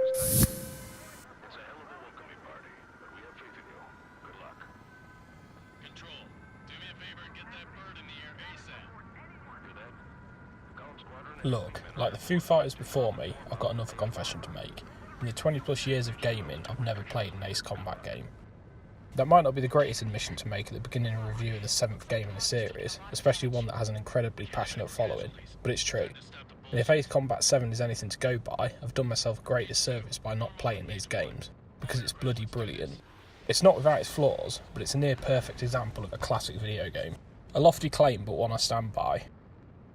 It's a hell of a welcoming party, but we have faith in you. Good luck. Control, do me a favor and get that bird in the air ASAP. Hear that? Column Squadron. Look, like the Foo Fighters before me, I've got another confession to make. In the 20 plus years of gaming, I've never played an Ace Combat game. That might not be the greatest admission to make at the beginning of a review of the 7th game in the series, especially one that has an incredibly passionate following, but it's true. And if Ace Combat 7 is anything to go by, I've done myself a great disservice by not playing these games, because it's bloody brilliant. It's not without its flaws, but it's a near perfect example of a classic video game. A lofty claim, but one I stand by.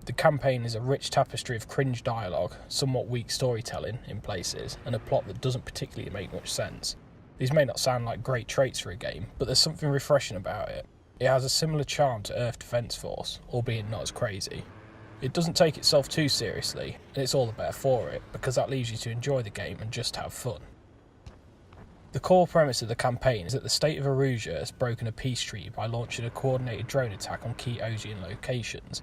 The campaign is a rich tapestry of cringe dialogue, somewhat weak storytelling in places, and a plot that doesn't particularly make much sense. These may not sound like great traits for a game, but there's something refreshing about it. It has a similar charm to Earth Defense Force, albeit not as crazy. It doesn't take itself too seriously, and it's all the better for it, because that leaves you to enjoy the game and just have fun. The core premise of the campaign is that the state of Erusia has broken a peace treaty by launching a coordinated drone attack on key Osean locations.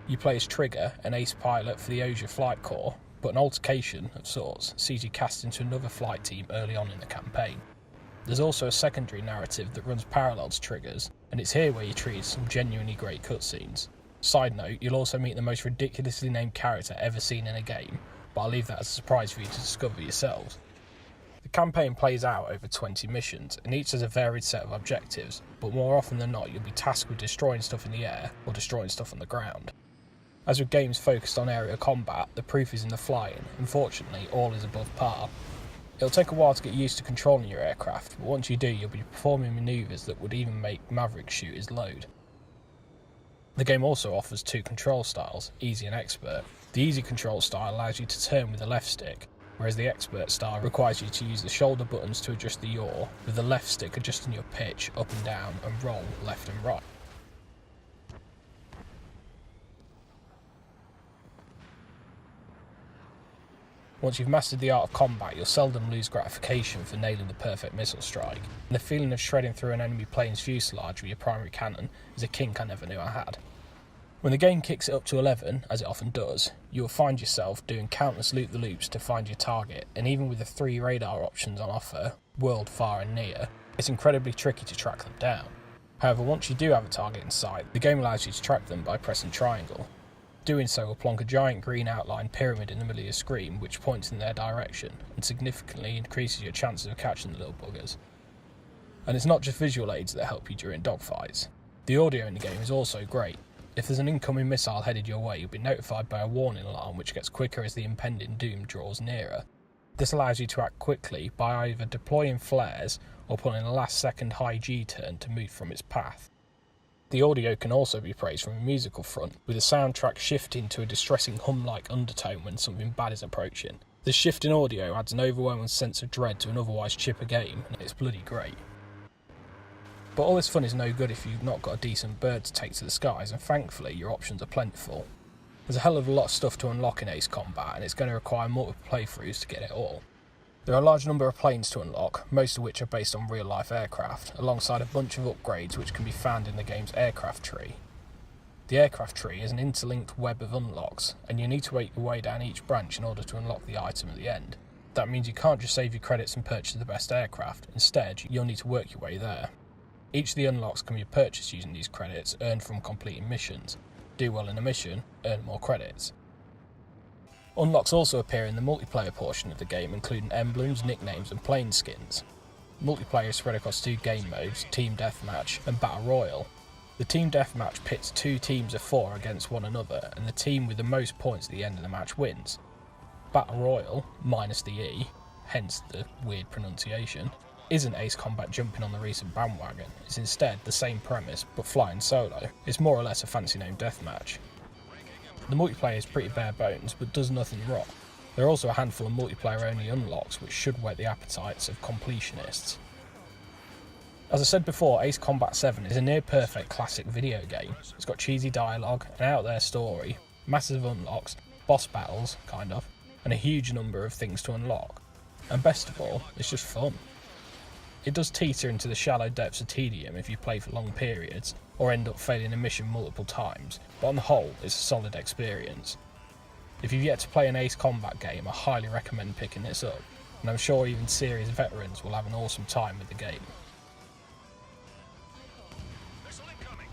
You play as Trigger, an ace pilot for the Osia Flight Corps, but an altercation, of sorts, sees you cast into another flight team early on in the campaign. There's also a secondary narrative that runs parallel to Trigger's, and it's here where you treat some genuinely great cutscenes. Side note, you'll also meet the most ridiculously named character ever seen in a game, but I'll leave that as a surprise for you to discover yourselves. The campaign plays out over 20 missions, and each has a varied set of objectives, but more often than not you'll be tasked with destroying stuff in the air or destroying stuff on the ground. As with games focused on aerial combat, the proof is in the flying. Unfortunately, all is above par. It'll take a while to get used to controlling your aircraft, but once you do, you'll be performing manoeuvres that would even make Maverick shooters load. The game also offers 2 control styles, Easy and Expert. The Easy control style allows you to turn with the left stick, whereas the Expert style requires you to use the shoulder buttons to adjust the yaw, with the left stick adjusting your pitch up and down and roll left and right. Once you've mastered the art of combat, you'll seldom lose gratification for nailing the perfect missile strike, and the feeling of shredding through an enemy plane's fuselage with your primary cannon is a kink I never knew I had. When the game kicks it up to 11, as it often does, you will find yourself doing countless loop-the-loops to find your target, and even with the 3 radar options on offer, world, far and near, it's incredibly tricky to track them down. However, once you do have a target in sight, the game allows you to track them by pressing triangle. Doing so will plonk a giant green outlined pyramid in the middle of your screen which points in their direction and significantly increases your chances of catching the little buggers. And it's not just visual aids that help you during dogfights. The audio in the game is also great. If there's an incoming missile headed your way, you'll be notified by a warning alarm which gets quicker as the impending doom draws nearer. This allows you to act quickly by either deploying flares or pulling a last second high G turn to move from its path. The audio can also be praised from a musical front, with the soundtrack shifting to a distressing hum-like undertone when something bad is approaching. The shift in audio adds an overwhelming sense of dread to an otherwise chipper game, and it's bloody great. But all this fun is no good if you've not got a decent bird to take to the skies, and thankfully your options are plentiful. There's a hell of a lot of stuff to unlock in Ace Combat, and it's going to require multiple playthroughs to get it all. There are a large number of planes to unlock, most of which are based on real-life aircraft, alongside a bunch of upgrades which can be found in the game's aircraft tree. The aircraft tree is an interlinked web of unlocks, and you need to work your way down each branch in order to unlock the item at the end. That means you can't just save your credits and purchase the best aircraft, instead you'll need to work your way there. Each of the unlocks can be purchased using these credits earned from completing missions. Do well in a mission, earn more credits. Unlocks also appear in the multiplayer portion of the game, including emblems, nicknames and plane skins. Multiplayer is spread across 2 game modes, Team Deathmatch and Battle Royale. The Team Deathmatch pits 2 teams of 4 against one another, and the team with the most points at the end of the match wins. Battle Royale, minus the E, hence the weird pronunciation, isn't Ace Combat jumping on the recent bandwagon. It's instead the same premise, but flying solo. It's more or less a fancy name deathmatch. The multiplayer is pretty bare bones, but does nothing wrong. There are also a handful of multiplayer-only unlocks which should whet the appetites of completionists. As I said before, Ace Combat 7 is a near-perfect classic video game. It's got cheesy dialogue, an out-there story, massive unlocks, boss battles, kind of, and a huge number of things to unlock. And best of all, it's just fun. It does teeter into the shallow depths of tedium if you play for long periods, or end up failing a mission multiple times, but on the whole, it's a solid experience. If you've yet to play an Ace Combat game, I highly recommend picking this up. and I'm sure even serious veterans will have an awesome time with the game. Missile incoming.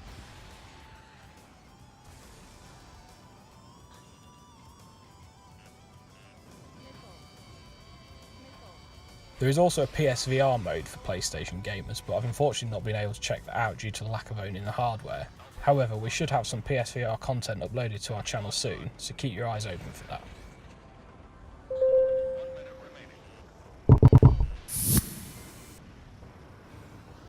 There is also a PSVR mode for PlayStation gamers, but I've unfortunately not been able to check that out due to the lack of owning the hardware. However, we should have some PSVR content uploaded to our channel soon, so keep your eyes open for that.